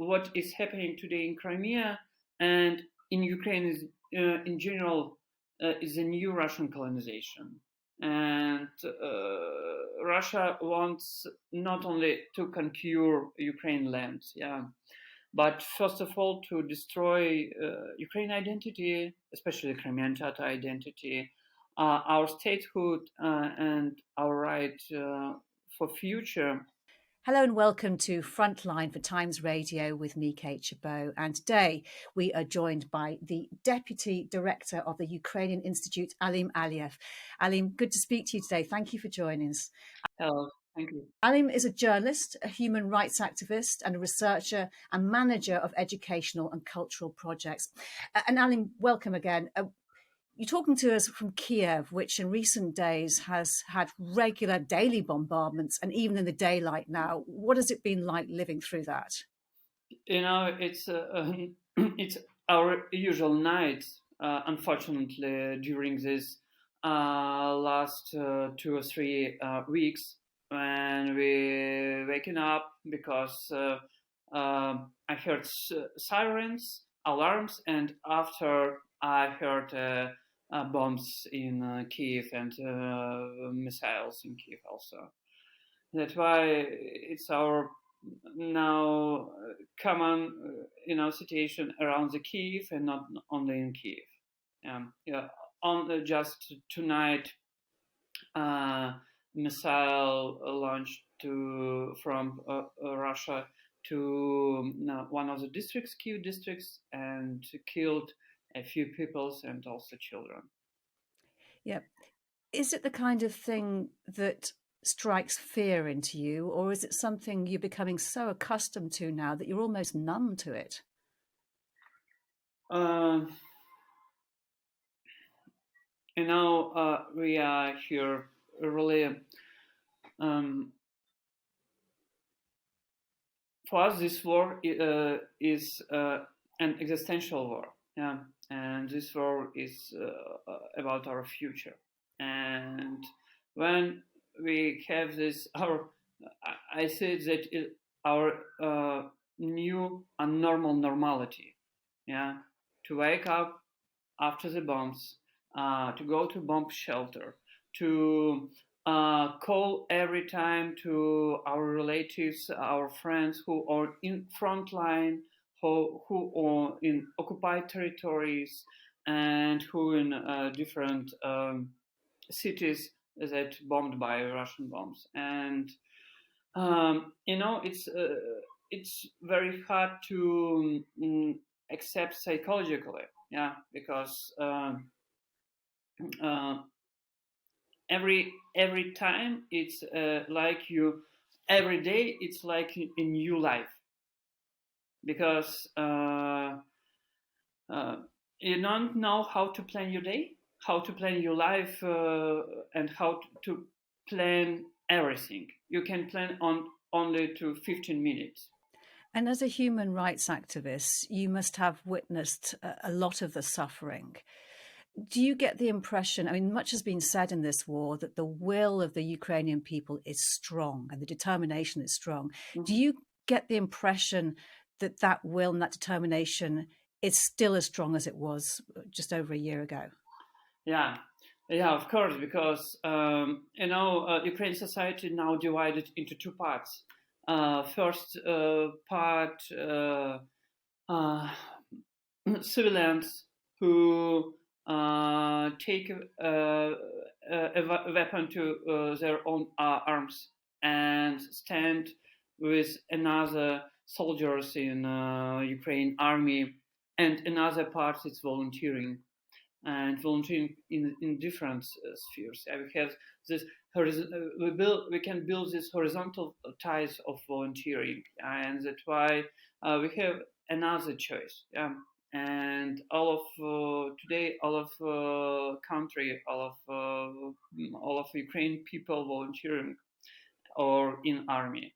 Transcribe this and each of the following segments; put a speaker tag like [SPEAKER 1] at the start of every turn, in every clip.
[SPEAKER 1] what is happening today in Crimea and in Ukraine is, in general, is a new Russian colonization. And Russia wants not only to conquer Ukraine lands, but first of all to destroy Ukraine identity, especially Crimean Tatar identity, our statehood, and our right for future.
[SPEAKER 2] Hello and welcome to Frontline for Times Radio with me, Kate Chabot. And today we are joined by the Deputy Director of the Ukrainian Institute Alim Aliyev. Alim, good to speak to you today. Thank you for joining us.
[SPEAKER 1] Hello, thank you.
[SPEAKER 2] Alim is a journalist, a human rights activist and a researcher and manager of educational and cultural projects. And Alim, welcome again. You're talking to us from Kiev, which in recent days has had regular daily bombardments and even in the daylight now. What has it been like living through that?
[SPEAKER 1] It's it's our usual night, unfortunately, during this last 2 or 3 weeks when we waking up because I heard sirens, alarms, and after I heard bombs in Kiev and missiles in Kiev also. That's why it's our now common situation around the Kiev and not only in Kiev. On just tonight, missile launched from Russia to one of the districts, Kiev districts, and killed a few people and also children.
[SPEAKER 2] Yeah. Is it the kind of thing that strikes fear into you, or is it something you're becoming so accustomed to now that you're almost numb to it?
[SPEAKER 1] We are here really. For us, this war is an existential war. Yeah. And this war is about our future. And when we have this, I say that our new and normal normality, to wake up after the bombs, to go to bomb shelter, to call every time to our relatives, our friends who are in Frontline, who are in occupied territories and who in different cities that bombed by Russian bombs. And it's very hard to accept psychologically, because every time it's like you, every day it's like a new life. Because you don't know how to plan your day, how to plan your life, and how to plan everything. You can plan on only to 15 minutes.
[SPEAKER 2] And as a human rights activist, you must have witnessed a lot of the suffering. Do you get the impression, much has been said in this war that the will of the Ukrainian people is strong and the determination is strong. Mm-hmm. Do you get the impression that will and that determination is still as strong as it was just over a year ago?
[SPEAKER 1] Yeah, of course, because Ukrainian society now divided into 2 parts. First part, civilians who take a weapon to their own arms and stand with another soldiers in Ukraine army, and another part is volunteering, and volunteering in different spheres. We have this we can build this horizontal ties of volunteering, and that's why we have another choice. And all of today, all of country, all of Ukrainian people volunteering or in army.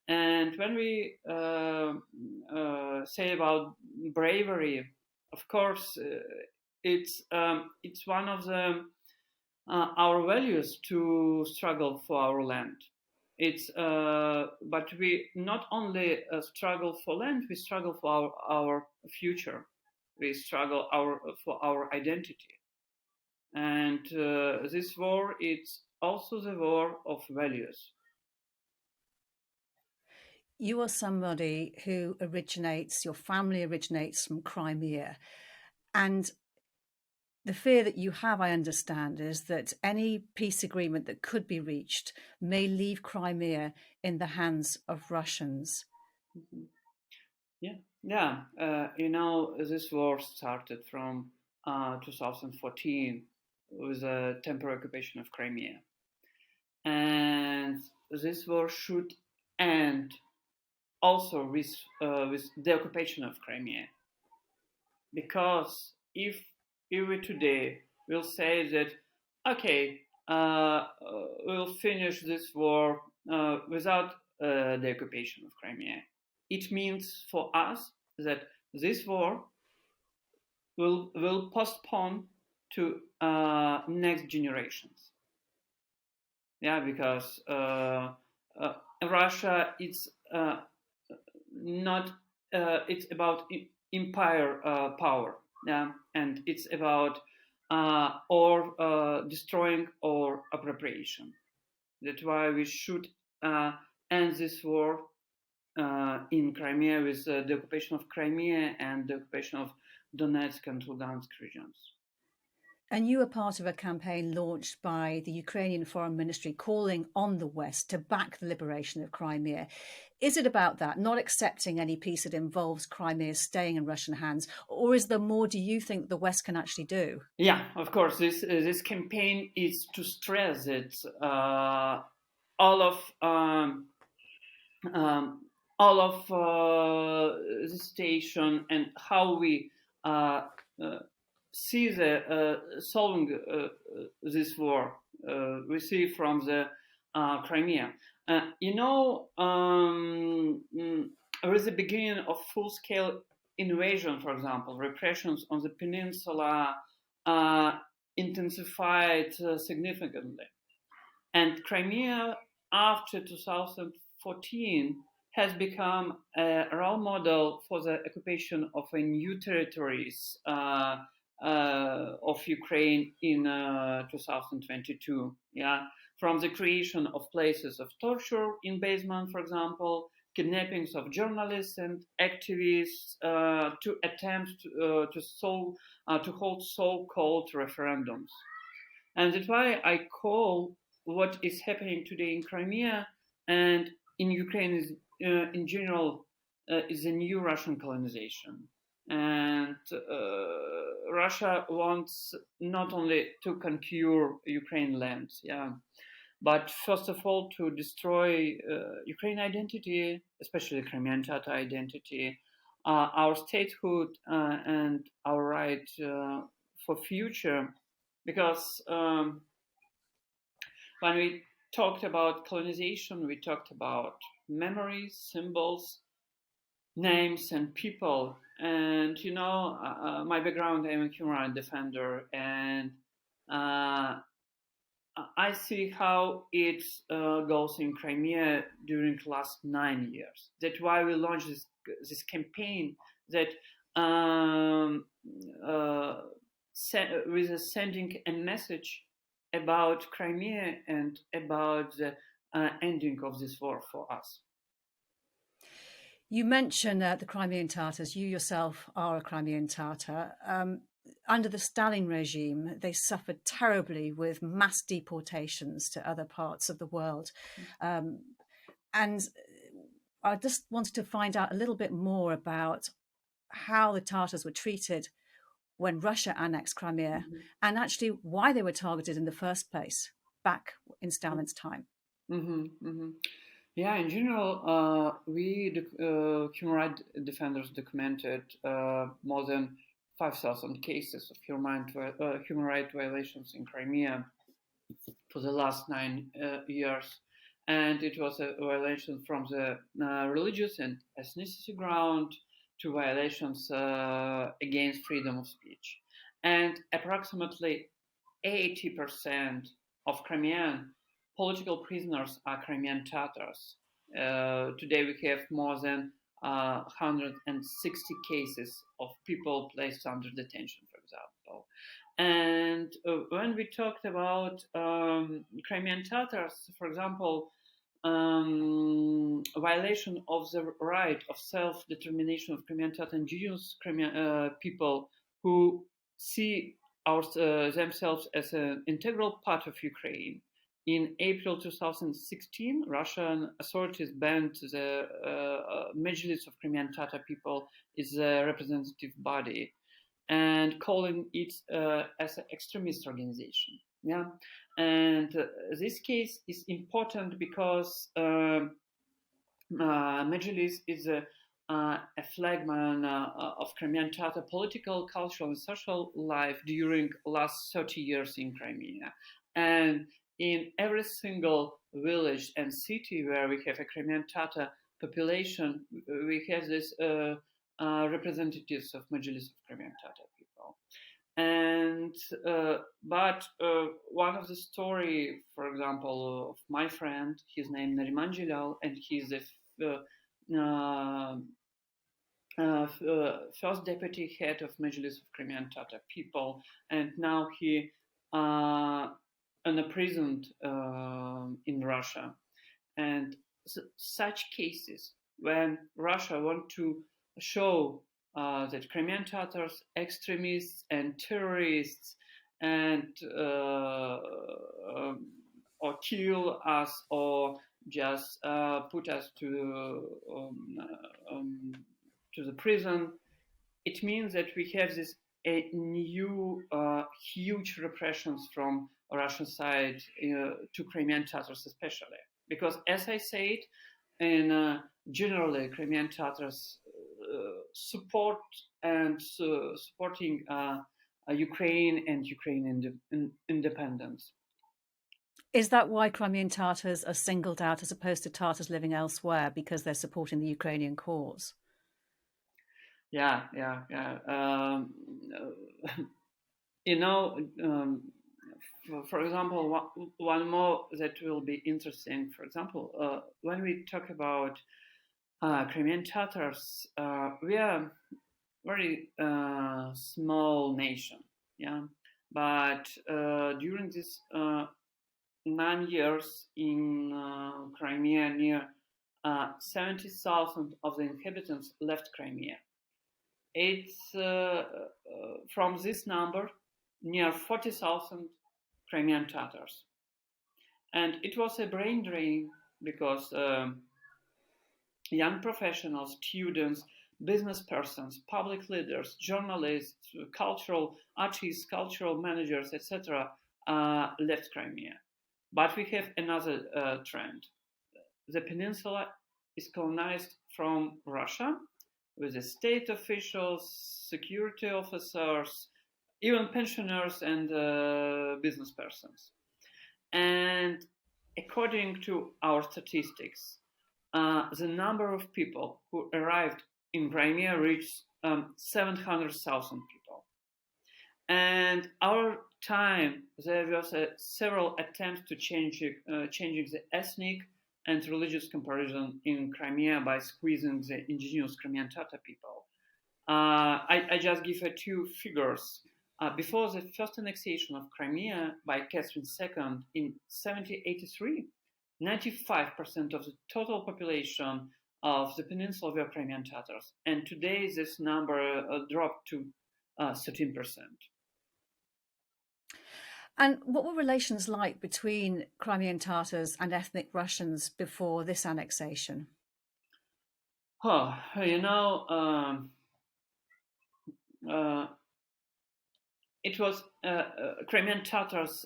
[SPEAKER 1] And when we say about bravery, of course, it's one of the our values to struggle for our land. It's but we not only struggle for land, we struggle for our future. We struggle for our identity, and this war it's also the war of values.
[SPEAKER 2] You are somebody who your family originates from Crimea, and the fear that you have, I understand, is that any peace agreement that could be reached may leave Crimea in the hands of Russians.
[SPEAKER 1] Mm-hmm. Yeah. This war started from 2014 with a temporary occupation of Crimea, and this war should end also with the occupation of Crimea, because if we today will say that okay, we'll finish this war without the occupation of Crimea, it means for us that this war will postpone to next generations. Yeah, because Russia it's not it's about empire power, yeah, and it's about or destroying or appropriation. That's why we should end this war in Crimea with the occupation of Crimea and the occupation of Donetsk and Lugansk regions.
[SPEAKER 2] And you were part of a campaign launched by the Ukrainian Foreign Ministry calling on the West to back the liberation of Crimea. Is it about that, not accepting any peace that involves Crimea staying in Russian hands? Or is there more, do you think, the West can actually do?
[SPEAKER 1] Yeah, of course. This campaign is to stress that all of the situation and how we see the solving this war we see from the Crimea. With the beginning of full-scale invasion, for example, repressions on the peninsula intensified significantly. And Crimea, after 2014, has become a role model for the occupation of a new territories of Ukraine in 2022. Yeah, from the creation of places of torture in basement, for example, kidnappings of journalists and activists, to attempts to hold so-called referendums, and that's why I call what is happening today in Crimea and in Ukraine is, in general, is a new Russian colonization. And Russia wants not only to conquer Ukraine lands, yeah, but first of all to destroy Ukraine identity, especially Crimean Tatar identity, our statehood, and our right for future. Because when we talked about colonization, we talked about memories, symbols, names, and people. And my background, I'm a human rights defender, and I see how it goes in Crimea during the last 9 years. That's why we launched this campaign that with sending a message about Crimea and about the ending of this war for us.
[SPEAKER 2] You mentioned the Crimean Tatars. You yourself are a Crimean Tatar. Under the Stalin regime, they suffered terribly with mass deportations to other parts of the world. And I just wanted to find out a little bit more about how the Tatars were treated when Russia annexed Crimea, and actually why they were targeted in the first place back in Stalin's time.
[SPEAKER 1] Yeah, in general, we, the human rights defenders, documented more than 5,000 cases of human rights violations in Crimea for the last 9 years. And it was a violation from the religious and ethnicity ground to violations against freedom of speech. And approximately 80% of Crimean political prisoners are Crimean Tatars. Today we have more than 160 cases of people placed under detention, for example. And when we talked about Crimean Tatars, for example, violation of the right of self-determination of Crimean Tatar indigenous Crimean people who see themselves as an integral part of Ukraine. In April 2016, Russian authorities banned the Majlis of Crimean Tatar people is a representative body and calling it as an extremist organization. Yeah, and this case is important because Majlis is a flagman of Crimean Tatar political, cultural, and social life during last 30 years in Crimea. And in every single village and city where we have a Crimean Tatar population, we have this representatives of Majlis of Crimean Tatar people. And but one of the story, for example, of my friend, his name Nariman Jilal, and he's the first deputy head of Majlis of Crimean Tatar people, and now he imprisoned in Russia. And such cases, when Russia want to show that Crimean Tatars, extremists and terrorists, and or kill us or just put us to the prison, it means that we have this new huge repressions from Russian side to Crimean Tatars especially. Because as I said, in generally Crimean Tatars support and supporting Ukraine and Ukrainian independence.
[SPEAKER 2] Is that why Crimean Tatars are singled out as opposed to Tatars living elsewhere, because they're supporting the Ukrainian cause?
[SPEAKER 1] Yeah. For example, one more that will be interesting. For example, when we talk about Crimean Tatars, we are very small nation, yeah. But during this 9 years in Crimea, near 70,000 of the inhabitants left Crimea. It's from this number, near 40,000 Crimean Tatars. And it was a brain drain because young professionals, students, business persons, public leaders, journalists, cultural artists, cultural managers, etc. Left Crimea. But we have another trend. The peninsula is colonized from Russia, with the state officials, security officers, even pensioners and business persons. And according to our statistics, the number of people who arrived in Crimea reached 700,000 people. And our time, there was several attempts to changing the ethnic and religious comparison in Crimea by squeezing the indigenous Crimean Tatar people. I just give two figures. Before the first annexation of Crimea by Catherine II in 1783, 95% of the total population of the peninsula were Crimean Tatars. And today this number dropped to 13%.
[SPEAKER 2] And what were relations like between Crimean Tatars and ethnic Russians before this annexation?
[SPEAKER 1] It was Crimean Tatars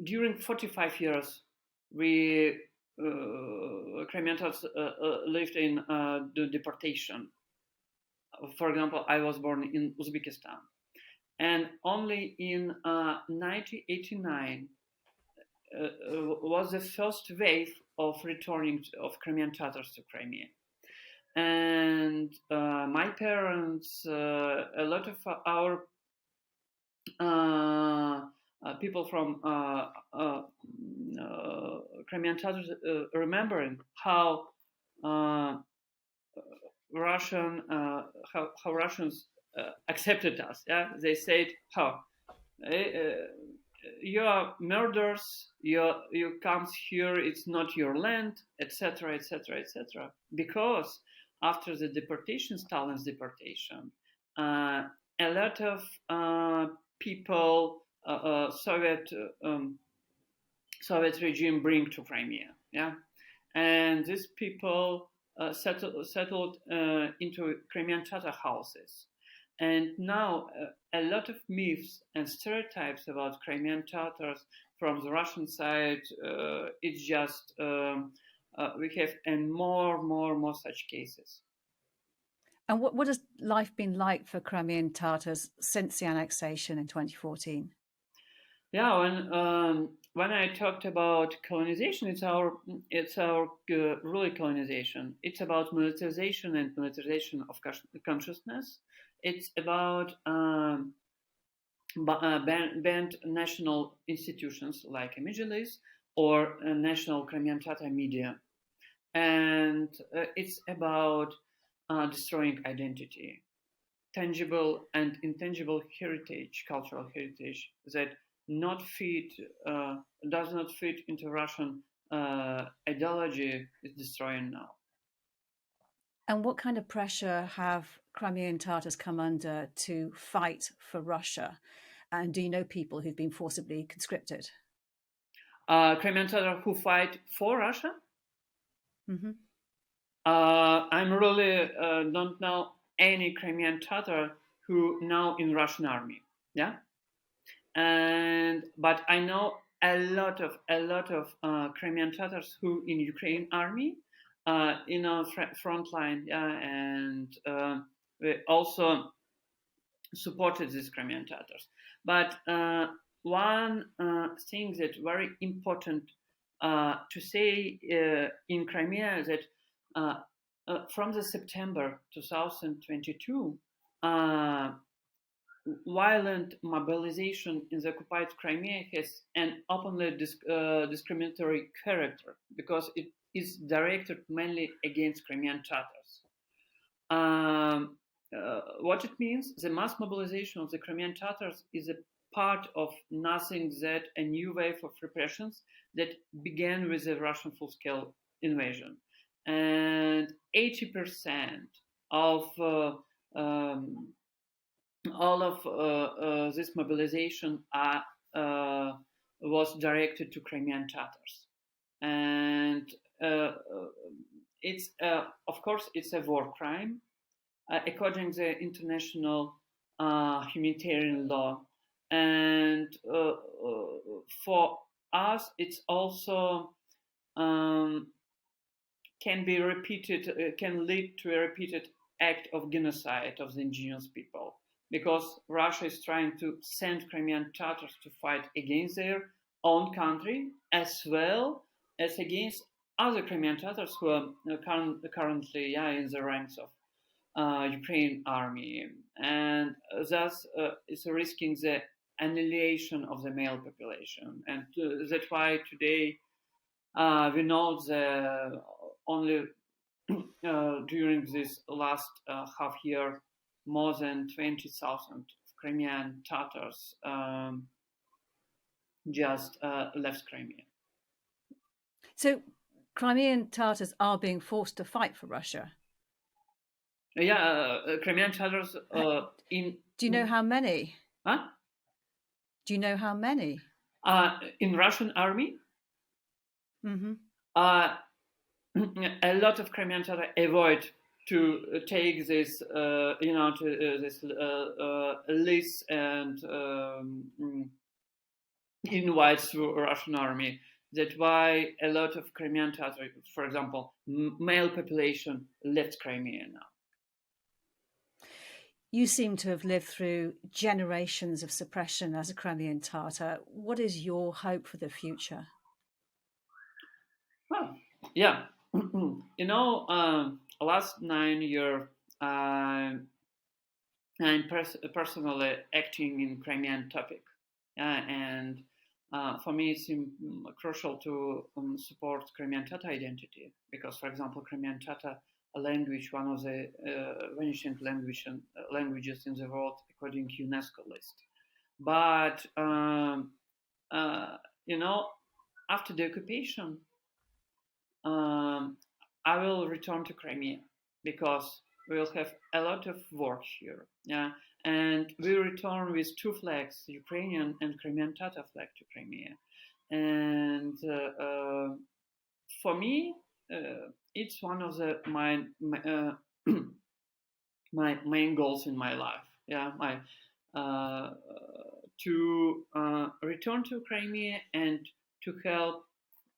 [SPEAKER 1] during 45 years. Crimean Tatars lived in the deportation. For example, I was born in Uzbekistan. And only in 1989 was the first wave of returning of Crimean Tatars to Crimea. And my parents, a lot of our people from Crimean Tatars remembering how Russian how Russians accepted us. Yeah, they said, "How you are murderers, you comes here, it's not your land, etc., etc., etc." Because after the deportation, Stalin's deportation, a lot of people, Soviet regime bring to Crimea, yeah, and these people settled into Crimean Tatar houses. And now a lot of myths and stereotypes about Crimean Tatars from the Russian side, it's just we have and more such cases.
[SPEAKER 2] And what has life been like for Crimean Tatars since the annexation in 2014?
[SPEAKER 1] Yeah, when I talked about colonization, it's our really colonization. It's about militarization and militarization of consciousness. It's about banned national institutions like Imagines or national Crimean Tatar media, and it's about destroying identity, tangible and intangible heritage, cultural heritage that does not fit into Russian ideology is destroying now.
[SPEAKER 2] And what kind of pressure have Crimean Tatars come under to fight for Russia? And do you know people who've been forcibly conscripted?
[SPEAKER 1] Crimean Tatars who fight for Russia?
[SPEAKER 2] Mm-hmm.
[SPEAKER 1] I'm really don't know any Crimean Tatar who now in Russian army. Yeah, but I know a lot of Crimean Tatars who in Ukrainian army, Frontline, yeah, and we also supported these Crimean Tatars. But one thing that's very important to say in Crimea is that from the September 2022, violent mobilization in the occupied Crimea has an openly discriminatory character because it is directed mainly against Crimean Tatars. What it means, the mass mobilization of the Crimean Tatars is a part of nothing that a new wave of repressions that began with the Russian full-scale invasion. And 80% of all of this mobilization was directed to Crimean Tatars. And it's, of course, it's a war crime. According to the international humanitarian law. And for us, it's also can be repeated, can lead to a repeated act of genocide of the indigenous people, because Russia is trying to send Crimean Tatars to fight against their own country, as well as against other Crimean Tatars who are currently in the ranks of Ukrainian army, and thus it's risking the annihilation of the male population. And that's why today we know that only during this last half year, more than 20,000 Crimean Tatars just left Crimea.
[SPEAKER 2] So Crimean Tatars are being forced to fight for Russia.
[SPEAKER 1] Yeah, Crimean Tatars in.
[SPEAKER 2] Do you know how many?
[SPEAKER 1] Huh?
[SPEAKER 2] Do you know how many?
[SPEAKER 1] In Russian army?
[SPEAKER 2] Mm-hmm.
[SPEAKER 1] A lot of Crimean Tatars avoid to take this, this list and invites to Russian army. That's why a lot of Crimean Tatars, for example, male population left Crimea now.
[SPEAKER 2] You seem to have lived through generations of suppression as a Crimean Tatar. What is your hope for the future?
[SPEAKER 1] Well, yeah. Last 9 years, I'm personally acting in Crimean topic. And for me, it's crucial to support Crimean Tatar identity because, for example, Crimean Tatar language, one of the vanishing languages in the world according to UNESCO list. But after the occupation, I will return to Crimea because we will have a lot of work here. Yeah, and we return with two flags, Ukrainian and Crimean Tatar flag to Crimea. And for me, it's one of my main goals in my life. Yeah, to return to Crimea and to help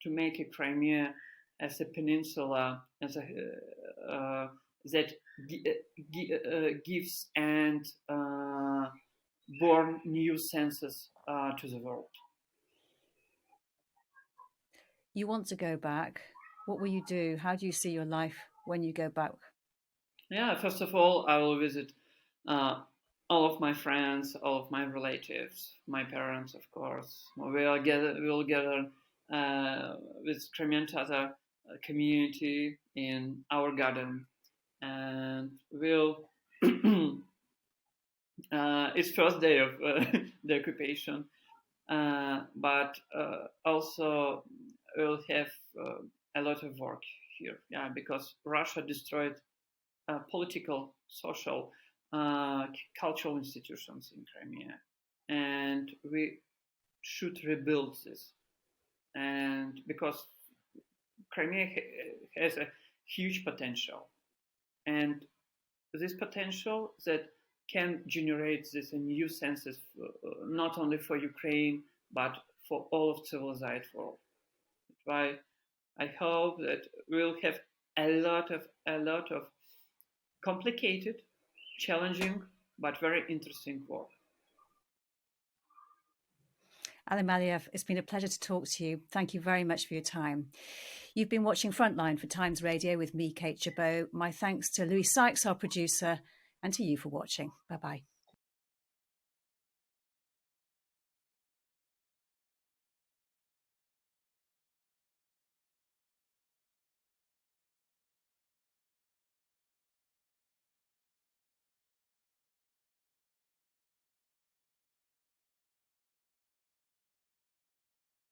[SPEAKER 1] to make a Crimea as a peninsula, as a that gives and born new senses to the world.
[SPEAKER 2] You want to go back. What will you do? How do you see your life when you go back?
[SPEAKER 1] Yeah, first of all, I will visit all of my friends, all of my relatives, my parents, of course. We'll gather with Crimean Tatar community in our garden, and we'll. It's first day of the occupation, but also we'll have a lot of work here. Yeah, because Russia destroyed political, social, cultural institutions in Crimea, and we should rebuild this. And because Crimea has a huge potential, and this potential that can generate this new senses, not only for Ukraine but for all of civilized world. That's why I hope that we'll have a lot of complicated, challenging, but very interesting work.
[SPEAKER 2] Alim Aliyev, it's been a pleasure to talk to you. Thank you very much for your time. You've been watching Frontline for Times Radio with me, Kate Chabot. My thanks to Louis Sykes, our producer, and to you for watching. Bye-bye.